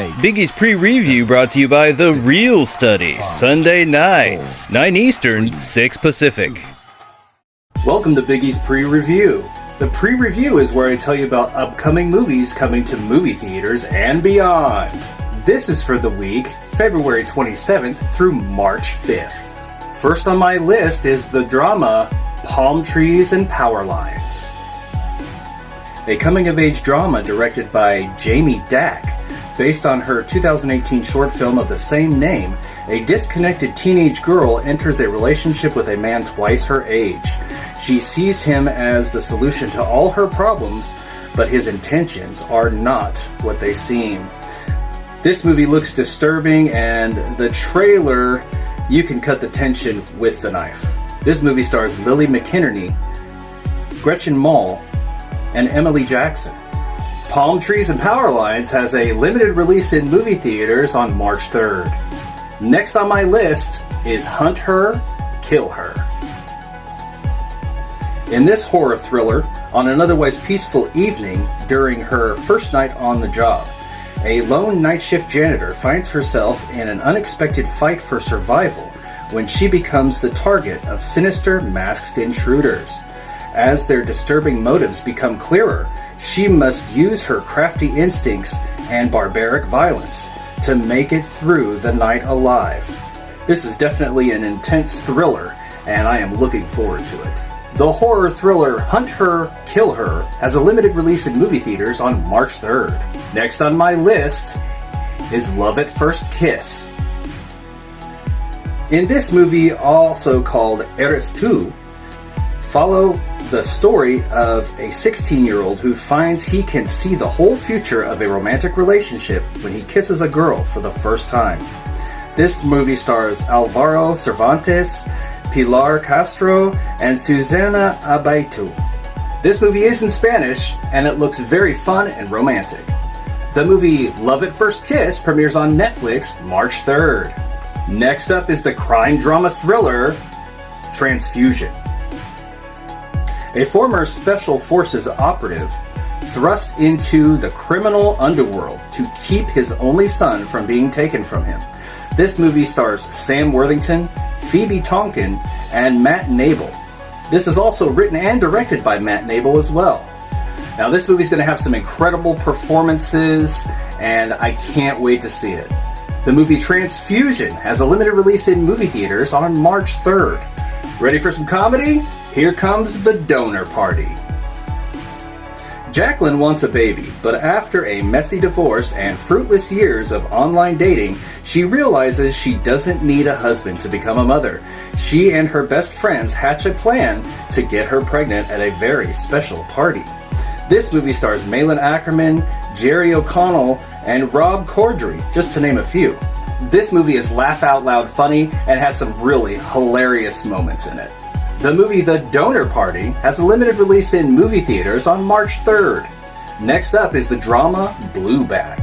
Biggie's pre-review brought to you by The Real Study, Sunday nights, 9 Eastern, 6 Pacific. Welcome to Biggie's Pre-Review. The Pre-Review is where I tell you about upcoming movies coming to movie theaters and beyond. This is for the week, February 27th through March 5th. First on my list is the drama Palm Trees and Power Lines. A coming-of-age drama directed by Jamie Dack. Based on her 2018 short film of the same name, a disconnected teenage girl enters a relationship with a man twice her age. She sees him as the solution to all her problems, but his intentions are not what they seem. This movie looks disturbing, and the trailer, you can cut the tension with the knife. This movie stars Lily McInerney, Gretchen Mol, and Emily Jackson. Palm Trees and Power Lines has a limited release in movie theaters on March 3rd. Next on my list is Hunt Her, Kill Her. In this horror thriller, on an otherwise peaceful evening during her first night on the job, a lone night shift janitor finds herself in an unexpected fight for survival when she becomes the target of sinister masked intruders. As their disturbing motives become clearer, she must use her crafty instincts and barbaric violence to make it through the night alive. This is definitely an intense thriller, and I am looking forward to it. The horror thriller Hunt Her, Kill Her has a limited release in movie theaters on March 3rd. Next on my list is Love at First Kiss. In this movie, also called S2E20, follow the story of a 16-year-old who finds he can see the whole future of a romantic relationship when he kisses a girl for the first time. This movie stars Alvaro Cervantes, Pilar Castro, and Susana Abaitu. This movie is in Spanish, and it looks very fun and romantic. The movie Love at First Kiss premieres on Netflix March 3rd. Next up is the crime drama thriller Transfusion. A former Special Forces operative thrust into the criminal underworld to keep his only son from being taken from him. This movie stars Sam Worthington, Phoebe Tonkin, and Matt Nable. This is also written and directed by Matt Nable as well. Now this movie's going to have some incredible performances, and I can't wait to see it. The movie Transfusion has a limited release in movie theaters on March 3rd. Ready for some comedy? Here comes The Donor Party. Jacqueline wants a baby, but after a messy divorce and fruitless years of online dating, she realizes she doesn't need a husband to become a mother. She and her best friends hatch a plan to get her pregnant at a very special party. This movie stars Malin Ackerman, Jerry O'Connell, and Rob Corddry, just to name a few. This movie is laugh-out-loud funny and has some really hilarious moments in it. The movie The Donor Party has a limited release in movie theaters on March 3rd. Next up is the drama Blueback.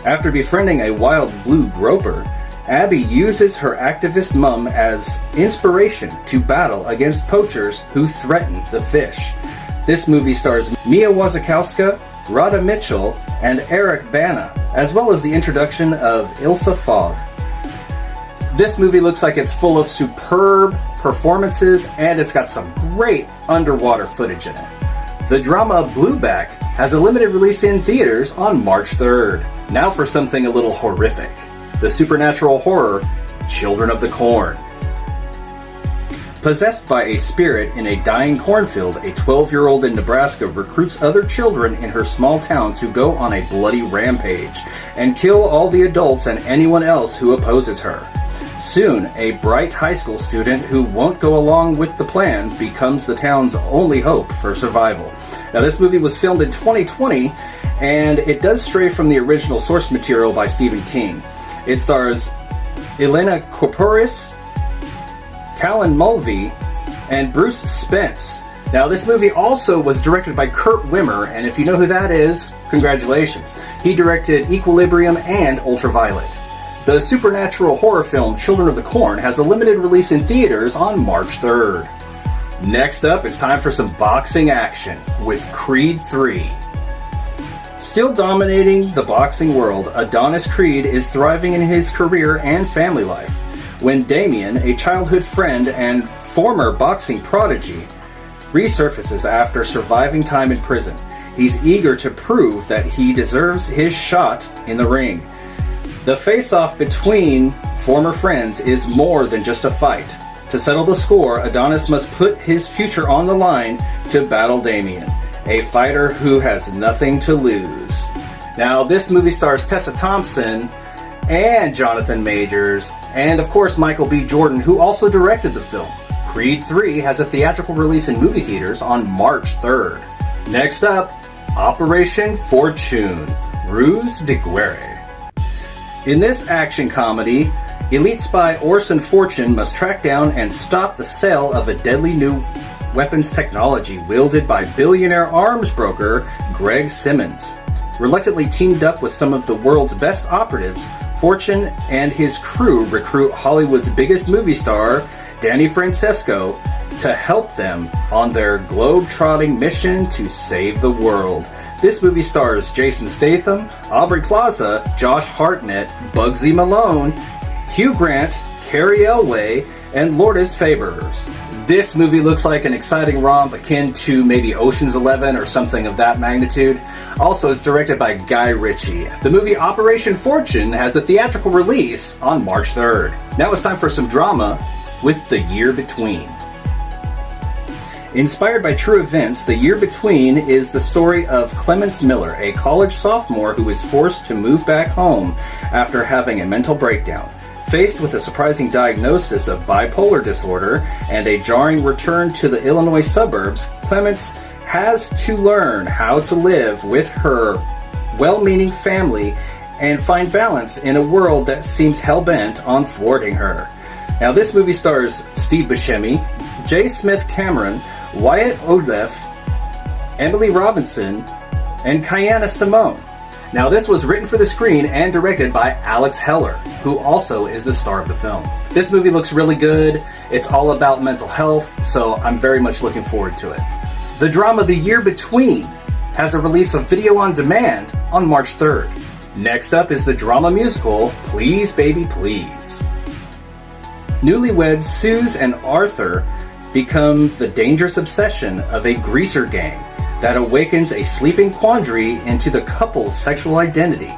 After befriending a wild blue groper, Abby uses her activist mom as inspiration to battle against poachers who threaten the fish. This movie stars Mia Wasikowska, Radha Mitchell, and Eric Bana, as well as the introduction of Ilsa Fogg. This movie looks like it's full of superb performances, and it's got some great underwater footage in it. The drama Blueback has a limited release in theaters on March 3rd. Now for something a little horrific. The supernatural horror Children of the Corn. Possessed by a spirit in a dying cornfield, a 12-year-old in Nebraska recruits other children in her small town to go on a bloody rampage and kill all the adults and anyone else who opposes her. Soon, a bright high school student who won't go along with the plan becomes the town's only hope for survival. Now, this movie was filmed in 2020, and it does stray from the original source material by Stephen King. It stars Elena Corporis, Callan Mulvey, and Bruce Spence. Now, this movie also was directed by Kurt Wimmer, and if you know who that is, congratulations. He directed Equilibrium and Ultraviolet. The supernatural horror film Children of the Corn has a limited release in theaters on March 3rd. Next up, it's time for some boxing action with Creed 3. Still dominating the boxing world, Adonis Creed is thriving in his career and family life when Damien, a childhood friend and former boxing prodigy, resurfaces after surviving time in prison. He's eager to prove that he deserves his shot in the ring. The face-off between former friends is more than just a fight. To settle the score, Adonis must put his future on the line to battle Damien, a fighter who has nothing to lose. Now, this movie stars Tessa Thompson and Jonathan Majors, and of course Michael B. Jordan, who also directed the film. Creed 3 has a theatrical release in movie theaters on March 3rd. Next up, Operation Fortune, Ruse de Guerre. In this action comedy, elite spy Orson Fortune must track down and stop the sale of a deadly new weapons technology wielded by billionaire arms broker Greg Simmons. Reluctantly teamed up with some of the world's best operatives, Fortune and his crew recruit Hollywood's biggest movie star, Danny Francesco, to help them on their globe-trotting mission to save the world. This movie stars Jason Statham, Aubrey Plaza, Josh Hartnett, Bugsy Malone, Hugh Grant, Carrie Elway, and Lourdes Fabers. This movie looks like an exciting romp akin to maybe Ocean's 11 or something of that magnitude. Also, it's directed by Guy Ritchie. The movie Operation Fortune has a theatrical release on March 3rd. Now it's time for some drama with The Year Between. Inspired by true events, The Year Between is the story of Clemence Miller, a college sophomore who is forced to move back home after having a mental breakdown. Faced with a surprising diagnosis of bipolar disorder and a jarring return to the Illinois suburbs, Clemence has to learn how to live with her well-meaning family and find balance in a world that seems hell-bent on thwarting her. Now, this movie stars Steve Buscemi, J. Smith Cameron, Wyatt Odef, Emily Robinson, and Kiana Simone. Now, this was written for the screen and directed by Alex Heller, who also is the star of the film. This movie looks really good. It's all about mental health, so I'm very much looking forward to it. The drama The Year Between has a release of video on demand on March 3rd. Next up is the drama musical Please Baby Please. Newlyweds Suze and Arthur become the dangerous obsession of a greaser gang that awakens a sleeping quandary into the couple's sexual identity.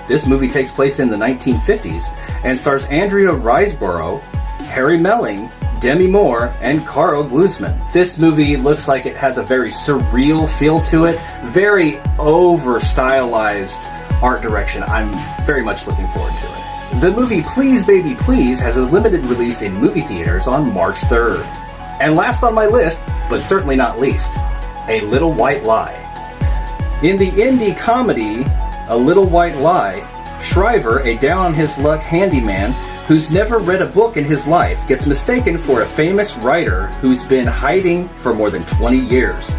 This movie takes place in the 1950s and stars Andrea Riseborough, Harry Melling, Demi Moore, and Carl Glusman. This movie looks like it has a very surreal feel to it, very over-stylized art direction. I'm very much looking forward to it. The movie Please Baby Please has a limited release in movie theaters on March 3rd. And last on my list, but certainly not least, A Little White Lie. In the indie comedy A Little White Lie, Shriver, a down-on-his-luck handyman who's never read a book in his life, gets mistaken for a famous writer who's been hiding for more than 20 years.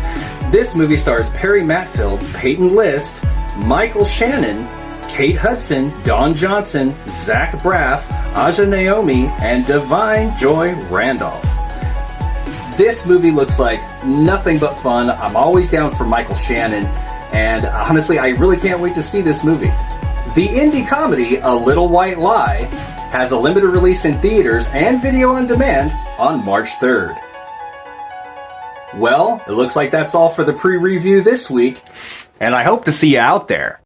This movie stars Perry Matfield, Peyton List, Michael Shannon, Kate Hudson, Don Johnson, Zach Braff, Aja Naomi, and Divine Joy Randolph. This movie looks like nothing but fun. I'm always down for Michael Shannon, and honestly, I really can't wait to see this movie. The indie comedy A Little White Lie has a limited release in theaters and video on demand on March 3rd. Well, it looks like that's all for the pre-review this week, and I hope to see you out there.